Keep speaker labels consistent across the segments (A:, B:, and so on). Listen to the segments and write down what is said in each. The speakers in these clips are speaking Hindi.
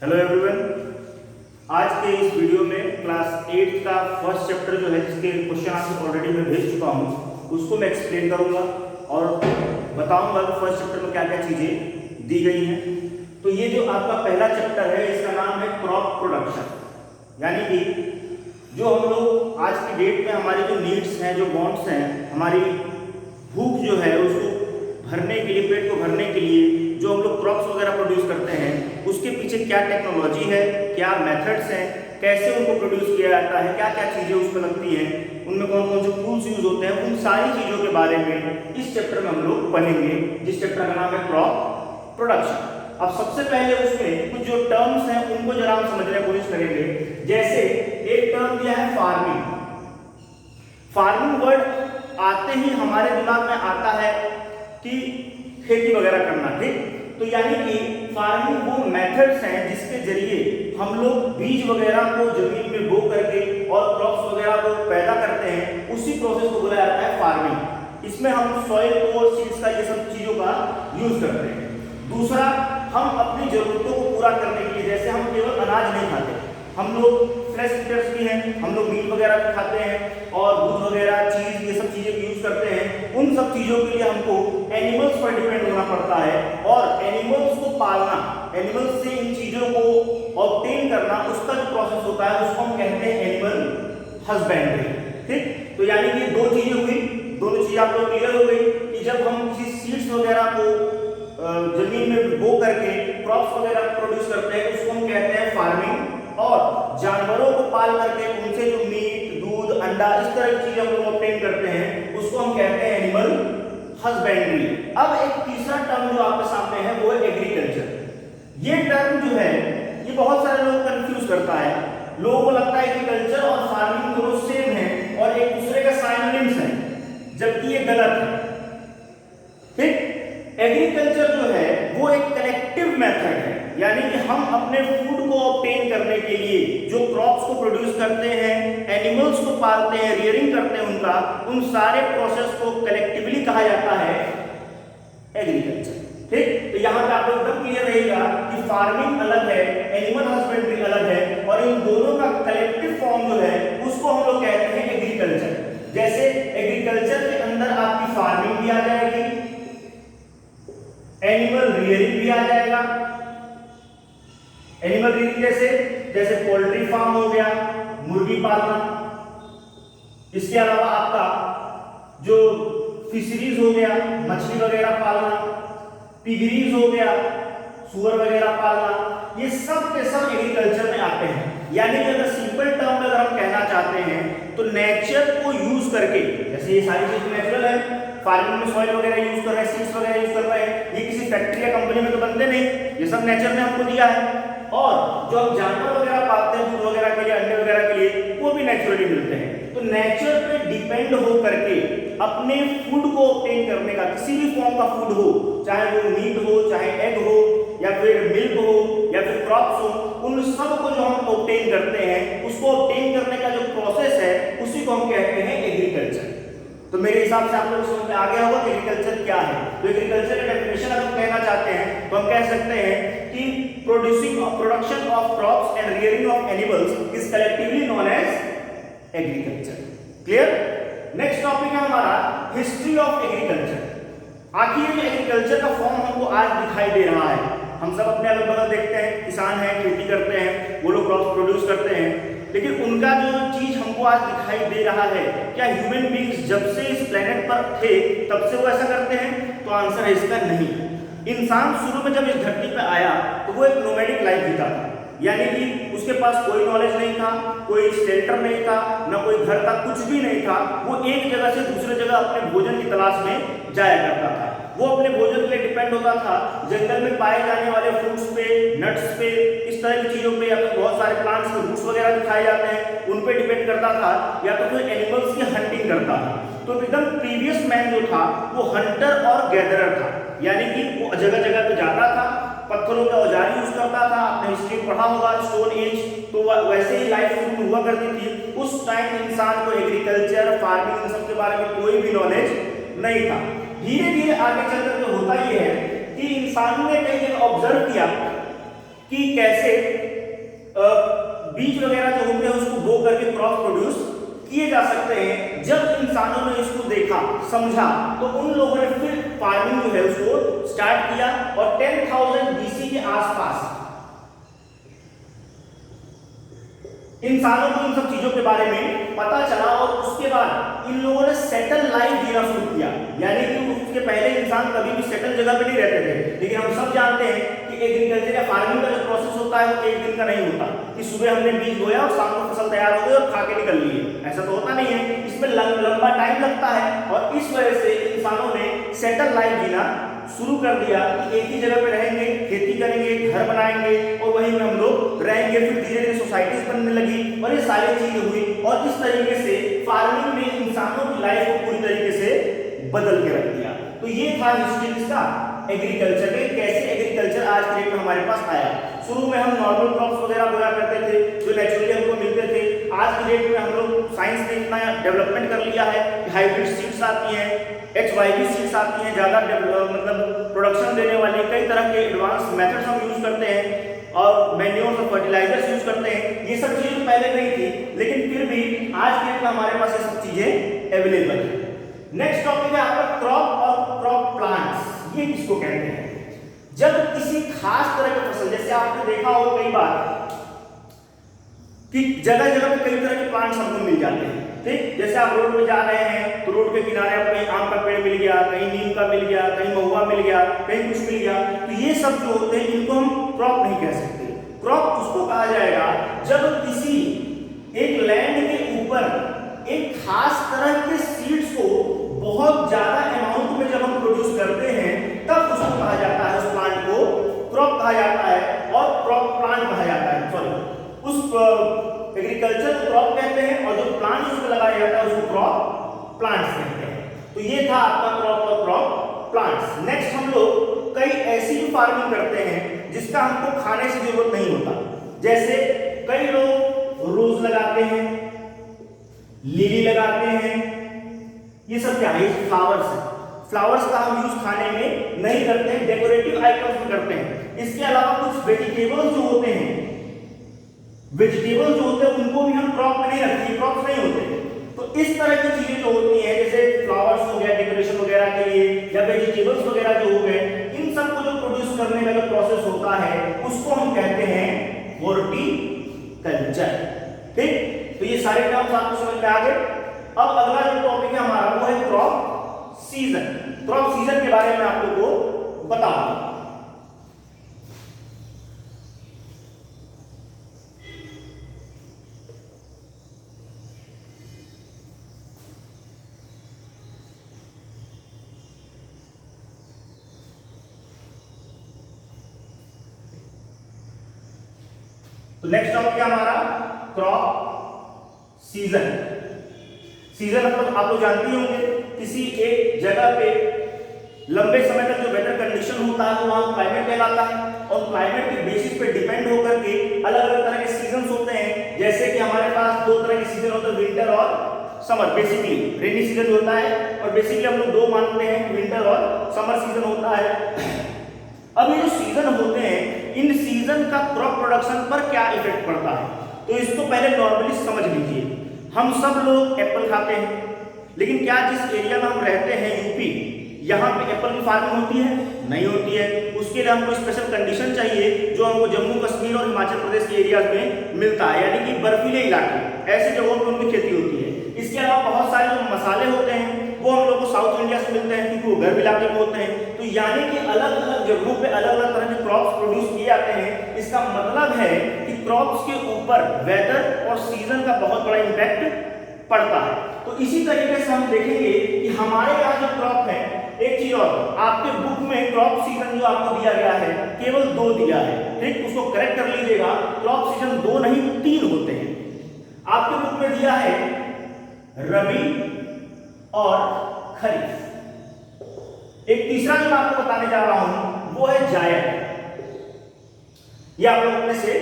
A: Hello everyone. आज के इस वीडियो में क्लास 8 का फर्स्ट चैप्टर जो है जिसके क्वेश्चन आंसर ऑलरेडी मैं भेज चुका हूँ उसको मैं एक्सप्लेन करूँगा और बताऊँगा कि फर्स्ट चैप्टर में क्या क्या चीज़ें दी गई हैं। तो ये जो आपका पहला चैप्टर है इसका नाम है क्रॉप प्रोडक्शन, यानी कि जो हम लोग आज की डेट में हमारी जो नीड्स हैं, जो वांट्स हैं, हमारी भूख जो है उसको भरने के लिए, पेट को भरने के लिए जो हम लोग क्रॉप्स वगैरह प्रोड्यूस करते हैं उसके पीछे क्या टेक्नोलॉजी है, क्या मेथड्स हैं, कैसे उनको प्रोड्यूस किया जाता है, क्या क्या चीज़ें उसमें लगती हैं, उनमें कौन कौन से टूल्स यूज होते हैं, उन सारी चीज़ों के बारे में इस चैप्टर में हम लोग पढ़ेंगे, जिस चैप्टर का नाम है क्रॉप प्रोडक्शन। अब सबसे पहले उसमें कुछ जो टर्म्स हैं उनको जरा हम समझने की कोशिश करेंगे। जैसे एक टर्म दिया है फार्मिंग। फार्मिंग वर्ड आते ही हमारे दिमाग में आता है कि खेती वगैरह करना, ठीक। तो यानी कि फार्मिंग वो मेथड्स हैं जिसके जरिए हम लोग बीज वगैरह को जमीन में बो करके और क्रॉप्स वगैरह को पैदा करते हैं, उसी प्रोसेस को बोला जाता है फार्मिंग। इसमें हम सॉइल को और सीड्स का ये सब चीजों का यूज करते हैं। दूसरा, हम अपनी जरूरतों को पूरा करने के लिए, जैसे हम केवल अनाज नहीं खाते, हम लोग फ्रेश ईटर्स भी हैं, हम लोग मीट वगैरह भी खाते हैं और दूध वगैरह, चीज, ये सब चीजें यूज करते हैं। उन सब चीजों के लिए हमको एनिमल्स पर डिपेंड होना पड़ता है और एनिमल्स को पालना, एनिमल्स से इन चीजों को ऑब्टेन करना, उसका जो प्रोसेस होता है उसको हम कहते हैं एनिमल हस्बेंड्री, ठीक। तो यानी कि दो चीजें हुई, दोनों चीजें आप लोग क्लियर हो गई कि जब हम किसी सीड्स वगैरह को जमीन में बो करके क्रॉप्स वगैरह प्रोड्यूस करते हैं उसको हम कहते हैं फार्मिंग, और जानवरों को पाल करके उनसे जो मीट, दूध, अंडा, इस तरह की चीजें हम लोग ऑब्टेन करते हैं उसको हम कहते हैं एनिमल हस्बेंड्री। अब एक तीसरा टर्म जो आपके सामने है वो है एग्रीकल्चर। ये टर्म जो है ये बहुत सारे लोग कंफ्यूज करता है। लोगों को लगता है एग्रीकल्चर और फार्मिंग दोनों सेम है और एक दूसरे का साइनोनिम्स है, जबकि ये गलत है, ठीक। एग्रीकल्चर जो है वो एक कलेक्टिव मेथड है, यानी कि हम अपने फूड को ऑब्टेन करने के लिए जो क्रॉप्स को प्रोड्यूस करते हैं, एनिमल्स को पालते हैं, रियरिंग करते हैं उनका, उन सारे प्रोसेस को कलेक्टिवली कहा जाता है एग्रीकल्चर, ठीक। तो यहाँ पे आप लोग एकदम क्लियर रहेगा कि फार्मिंग अलग है, एनिमल हस्बेंड्री अलग है और इन दोनों का कलेक्टिव फॉर्म जो है उसको हम लोग कहते हैं एग्रीकल्चर। जैसे एग्रीकल्चर के अंदर आपकी फार्मिंग भी आ जाएगी, एनिमल रियरिंग भी आ जाएगा। एनिमल रियरिंग जैसे जैसे पोल्ट्री फार्म हो गया, मुर्गी पालना, इसके अलावा आपका जो फिशरीज हो गया, मछली वगैरह पालना, पिगरीज हो गया, सुअर वगैरह पालना, ये सब के सब एग्रीकल्चर में आते हैं। यानी कि अगर सिंपल टर्म में अगर हम कहना चाहते हैं तो नेचर को यूज करके, जैसे ये सारी चीज नेचुरल है, फार्मिंग में सॉइल वगैरह यूज कर रहे हैं, सीड्स वगैरह यूज कर रहे हैं, ये किसी फैक्ट्री या कंपनी में तो बनते नहीं, ये सब नेचर ने हमको दिया है। और जो हम जानवर वगैरह पालते हैं दूध वगैरह के लिए, अंडे वगैरह के लिए, वो भी नेचुरली मिलते हैं। तो नेचर पे डिपेंड हो करके अपने फूड को ऑब्टेन करने का, किसी भी फॉर्म का फूड हो, चाहे वो मीट हो, चाहे एग हो, या फिर मिल्क हो, या फिर क्रॉप्स हो, उन सब को जो हम ऑब्टेन करते हैं उसको ऑब्टेन करने का जो प्रोसेस है उसी को हम कहते हैं एग्रीकल्चर। तो मेरे हिसाब से आप लोग समझ में आ गया होगा कि एग्रीकल्चर क्या है। तो एग्रीकल्चर का डेफिनेशन अगर कहना चाहते हैं तो हम कह सकते हैं कि production of crops and rearing of animals is collectively known as agriculture. Clear. Next topic है हमारा हिस्ट्री ऑफ एग्रीकल्चर। आखिर ये एग्रीकल्चर का फॉर्म हमको आज दिखाई दे रहा है। हम सब अपने अगल बगल देखते हैं, किसान हैं, खेती करते हैं, वो लोग क्रॉप्स प्रोड्यूस करते हैं, लेकिन उनका जो चीज हमको आज दिखाई दे रहा है, क्या ह्यूमन बीइंग्स जब से इस प्लेनेट पर थे तब से वो ऐसा करते हैं? तो आंसर है इसका नहीं। इंसान शुरू में जब इस धरती पर आया तो वो एक नोमैडिक लाइफ जीता था, यानी कि उसके पास कोई नॉलेज नहीं था, कोई शेल्टर नहीं था, ना कोई घर था, कुछ भी नहीं था। वो एक जगह से दूसरे जगह अपने भोजन की तलाश में जाया करता था। वो अपने भोजन के लिए डिपेंड होता था जंगल में पाए जाने वाले फ्रूट्स पे, नट्स पे, इस तरह की चीजों पे, या फिर बहुत सारे प्लांट्स के रूट्स वगैरह भी खाए जाते हैं उन पे डिपेंड करता था, या तो फिर एनिमल्स की हंटिंग करता था। तो एकदम प्रीवियस मैन जो था वो हंटर और गैदरर था, यानी कि वो जगह जगह पे जाता था, पत्थरों का औजार यूज करता था। आपने हिस्ट्री पढ़ा होगा, स्टोन एज, तो वैसे ही लाइफ शुरू हुआ करती थी। उस टाइम इंसान को एग्रीकल्चर, फार्मिंग, इन सब के बारे में कोई भी नॉलेज नहीं था। धीरे धीरे आगे चलकर जो होता ये है कि इंसानों ने कई जगह ऑब्जर्व किया कि कैसे बीज वगैरह जो होते हैं उसको बो करके क्रॉप प्रोड्यूस किए जा सकते हैं। जब इंसानों ने इसको देखा समझा तो उन लोगों ने फिर फार्मिंग जो है उसको स्टार्ट किया और 10,000 BC के आसपास इंसानों को इन सब चीजों के बारे में पता चला और उसके बाद इन लोगों ने सेटल लाइफ जीना शुरू किया। यानी कि उसके पहले इंसान कभी भी सेटल जगह पे नहीं रहते थे, लेकिन हम सब जानते हैं कि एग्रीकल्चर या फार्मिंग का जो प्रोसेस होता है वो एक दिन का नहीं होता कि सुबह हमने बीज बोया और शाम को फसल तैयार हो गई और खा के निकल लिए, ऐसा तो होता नहीं है। इसमें लंबा टाइम लगता है और इस वजह से इंसानों ने सेटल लाइफ जीना शुरू कर दिया कि एक ही जगह पे रहेंगे, खेती करेंगे, घर बनाएंगे और वहीं में हम लोग रहेंगे। फिर धीरे धीरे सोसाइटीज बनने लगी और ये सारी चीजें हुई और इस तरीके से फार्मिंग ने इंसानों की लाइफ को पूरी तरीके से बदल के रख दिया। तो ये था हिस्ट्री किसका, एग्रीकल्चर के, कैसे एग्रीकल्चर आज के डेट में हमारे पास आया। शुरू में हम नॉर्मल क्रॉप्स वगैरह बोया करते थे जो नेचुरली हमको मिलते थे। आज की डेट में हम लोग साइंस ने इतना डेवलपमेंट कर लिया है कि हाइब्रिड सीड्स आती हैं, HYV सीड्स आती हैं, ज़्यादा मतलब प्रोडक्शन देने वाली कई तरह के एडवांस मेथड्स हम यूज करते हैं और मैन्योर्स और फर्टिलाइजर्स यूज करते हैं। ये सब चीज़ें पहले नहीं थी, लेकिन फिर भी आज के डेट में हमारे पास ये सब चीज़ें अवेलेबल है। नेक्स्ट टॉपिक है आपका क्रॉप और क्रॉप प्लांट्स। ये किसको कहते हैं? जब किसी खास तरह की फसल, जैसे आपने देखा होगा कई बार कि जगह जगह पे कई तरह के प्लांट्स हमको मिल जाते हैं, ठीक। जैसे आप रोड पे जा रहे हैं तो रोड के किनारे आपको कहीं आम का पेड़ मिल गया, कहीं नीम का मिल गया, कहीं महुआ मिल गया, कहीं कुछ मिल गया। तो ये सब जो होते हैं इनको हम क्रॉप नहीं कह सकते। क्रॉप उसको कहा जाएगा जब किसी एक लैंड के ऊपर एक खास तरह के सीड्स को बहुत ज्यादा अमाउंट में जब हम प्रोड्यूस करते हैं तब उसको कहा जाता है, उस प्लांट को क्रॉप कहा जाता है और क्रॉप प्लांट कहा जाता है। सॉरी, उस एग्रीकल्चर क्रॉप कहते हैं और जो प्लांट उसको लगाया जाता है उसको क्रॉप प्लांट्स कहते हैं। तो ये था आपका क्रॉप और क्रॉप प्लांट्स। नेक्स्ट हम लोग कई ऐसी भी फार्मिंग करते हैं जिसका हमको खाने से जरूरत नहीं होता। जैसे कई लोग रोज लगाते हैं, लिली लगाते हैं, ये सब क्या है? फ्लावर्स है। फ्लावर्स का हम यूज खाने में नहीं करते हैं, डेकोरेटिव आइटम्स में करते हैं। इसके अलावा कुछ वेजिटेबल्स जो होते हैं, वेजिटेबल्स जो होते हैं उनको भी हम क्रॉप में नहीं रखते, क्रॉप्स नहीं होते। तो इस तरह की चीजें जो होती हैं, जैसे फ्लावर्स हो गया डेकोरेशन वगैरह के लिए, या वेजिटेबल्स वगैरह जो हो गए, इन सब को जो प्रोड्यूस करने का जो प्रोसेस होता है उसको हम कहते हैं हॉर्टिकल्चर, ठीक। तो ये सारे टर्म्स आपको समझ में आ गए। अब अगला जो टॉपिक है हमारा वो है क्रॉप सीजन। क्रॉप सीजन के बारे में आप लोगों को बताऊंगा। तो नेक्स्ट टॉपिक है हमारा क्रॉप सीजन। सीजन मतलब आप लोग जानते होंगे किसी एक जगह पे लंबे समय तक जो वेदर कंडीशन होता है तो वहां क्लाइमेट कहलाता है और क्लाइमेट के बेसिस पे डिपेंड होकर के अलग अलग तरह के सीजन्स होते हैं। जैसे कि हमारे पास दो तरह के सीजन होते हैं, विंटर और समर। बेसिकली रेनी सीजन होता है और बेसिकली हम लोग दो मानते हैं, विंटर और समर सीजन होता है। अब ये जो सीजन होते हैं इन सीजन का क्रॉप प्रोडक्शन पर क्या इफेक्ट पड़ता है, तो इसको पहले नॉर्मली समझ लीजिए। हम सब लोग एप्पल खाते हैं, लेकिन क्या जिस एरिया में हम रहते हैं यूपी, यहाँ पे एप्पल की फार्मिंग होती है? नहीं होती है। उसके लिए हमको स्पेशल कंडीशन चाहिए जो हमको जम्मू कश्मीर और हिमाचल प्रदेश के एरियाज में मिलता है, यानी कि बर्फीले इलाके, ऐसे जगहों पर उनकी खेती होती है। इसके अलावा बहुत सारे जो मसाले होते हैं वो हम लोग को साउथ इंडिया से मिलते हैं क्योंकि वो गर्म इलाके में होते हैं। तो यानी कि अलग अलग जगहों पे अलग अलग तरह के क्रॉप्स प्रोड्यूस किए जाते हैं। इसका मतलब है कि क्रॉप्स के ऊपर वेदर और सीजन का बहुत बड़ा इम्पैक्ट पड़ता है। तो इसी तरीके से हम देखेंगे कि हमारे यहाँ जो क्रॉप है, एक चीज और, आपके बुक में क्रॉप सीजन जो आपको दिया गया है केवल 2 दिया है, ठीक। उसको करेक्ट कर लीजिएगा, क्रॉप सीजन 2 नहीं 3 होते हैं। आपके बुक में दिया है रबी और खरीफ। एक तीसरा जो मैं आपको बताने जा रहा हूं वो है जायद। ये आप लोग अपने से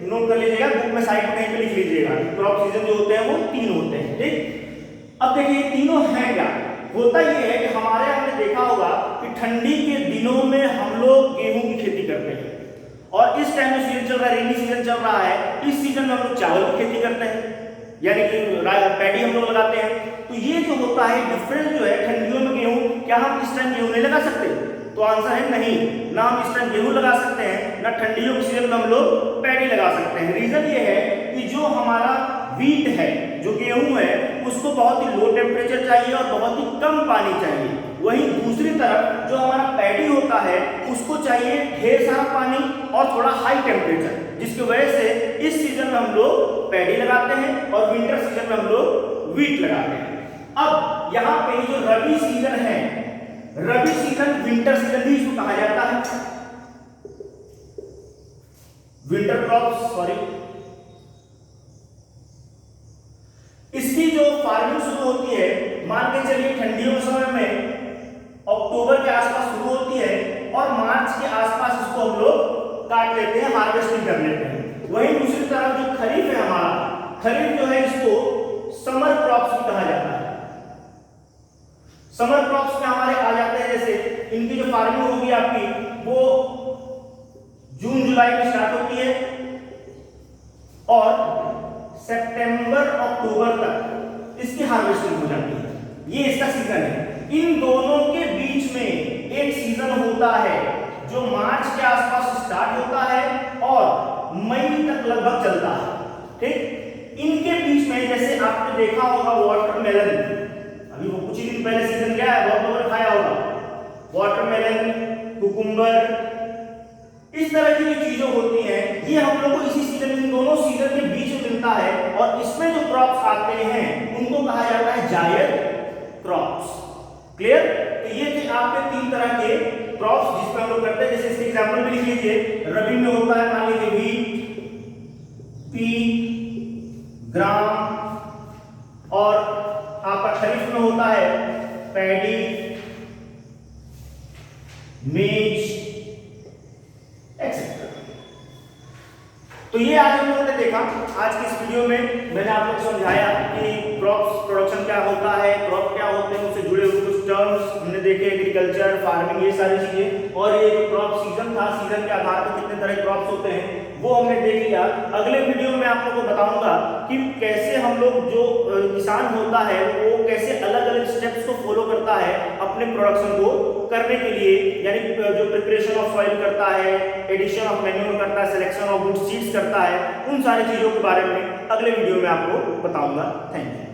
A: नोट कर लीजिएगा, बुक में साइड में कहीं पे लिख लीजिएगा। क्रॉप सीजन जो होते हैं वो 3 होते हैं, ठीक। अब देखिए तीनों हैं क्या। होता ये है कि हमारे हमने देखा होगा कि ठंडी के दिनों में हम लोग गेहूं की खेती करते हैं और इस टाइम जो सीजन चल रहा है, रेनी सीजन चल रहा है, इस सीजन में हम लोग चावल की खेती करते हैं, यानी कि पैडी हम लोग लगाते हैं। तो ये जो होता है डिफरेंस जो है, ठंडियों में गेहूं, क्या हम इस टाइम गेहूं नहीं लगा सकते? तो आंसर है नहीं, ना हम इस टाइम गेहूं लगा सकते हैं, ना ठंडियों के सीजन में हम लोग पैडी लगा सकते हैं। रीजन ये है कि जो हमारा व्हीट है, जो गेहूं है, उसको बहुत ही लो टेम्परेचर चाहिए और बहुत ही कम पानी चाहिए। वहीं दूसरी तरफ जो हमारा पैडी होता है, उसको चाहिए ढेर सारा पानी और थोड़ा हाई टेम्परेचर, जिसकी वजह से इस सीजन में हम लोग पैडी लगाते हैं और विंटर सीजन में हम लोग व्हीट लगाते हैं। अब यहाँ पे जो रबी सीजन है, रबी सीजन विंटर सीजन भी इसको कहा जाता है, विंटर क्रॉप्स, सॉरी। इसकी जो फार्मिंग शुरू होती है, मान के चलिए ठंडियों के समय में अक्टूबर के आसपास शुरू होती है और मार्च के आसपास इसको हम लोग काट लेते हैं, हार्वेस्टिंग कर लेते हैं। वहीं दूसरी तरफ जो खरीफ है हमारा, खरीफ जो है इसको समर क्रॉप्स भी कहा जाता है। समर क्रॉप्स में हमारे आ जाते हैं, जैसे इनकी जो फार्मिंग होगी आपकी, वो जून जुलाई में स्टार्ट होती है और सितंबर अक्टूबर तक इसकी हार्वेस्टिंग हो जाती है। ये इसका सीजन है। इन दोनों के बीच में एक सीजन होता है जो मार्च के आसपास स्टार्ट होता है और मई तक लगभग चलता है, ठीक। इनके बीच में जैसे आपने देखा होगा वाटरमेलन, अभी वो कुछ ही दिन पहले सीजन गया है, बहुत लोगों ने खाया होगा वाटरमेलन, कुकुम्बर, इस तरह की जो चीजें होती हैं, ये हम लोग को इसी सीजन, इन दोनों सीजन के बीच में मिलता है। और इसमें जो क्रॉप्स आते हैं उनको कहा जाता है जायद क्रॉप्स। क्लियर? तो ये थे आपके तीन तरह के क्रॉप्स जिसमें हम लोग करते हैं। जैसे इसके एग्जांपल भी लिख लीजिए, रबी में होता है मान लीजिए व्हीट, पी, ग्राम, और आपका खरीफ में होता है पैडी, मेज, एक्सेट्रा। तो ये आज हम लोगों ने देखा। आज की इस वीडियो में मैंने आप लोग को समझाया कि क्रॉप्स प्रोडक्शन क्या होता है, क्रॉप क्या होते हैं, उससे जुड़े हुए कुछ टर्म्स हमने देखे, एग्रीकल्चर, फार्मिंग, ये सारी चीजें। और ये जो क्रॉप सीजन था, सीजन के आधार पर कितने तरह के क्रॉप्स होते हैं वो हमने देख लिया। अगले वीडियो में आप लोगों को बताऊंगा कि कैसे हम लोग, जो किसान होता है वो कैसे अलग अलग स्टेप्स को फॉलो करता है अपने प्रोडक्शन को करने के लिए, यानी जो प्रिपरेशन ऑफ सॉइल करता है, एडिशन ऑफ मैन्योर करता है, सिलेक्शन ऑफ गुड सीड्स करता है, उन सारी चीजों के बारे में अगले वीडियो में आपको बताऊंगा। Thank you.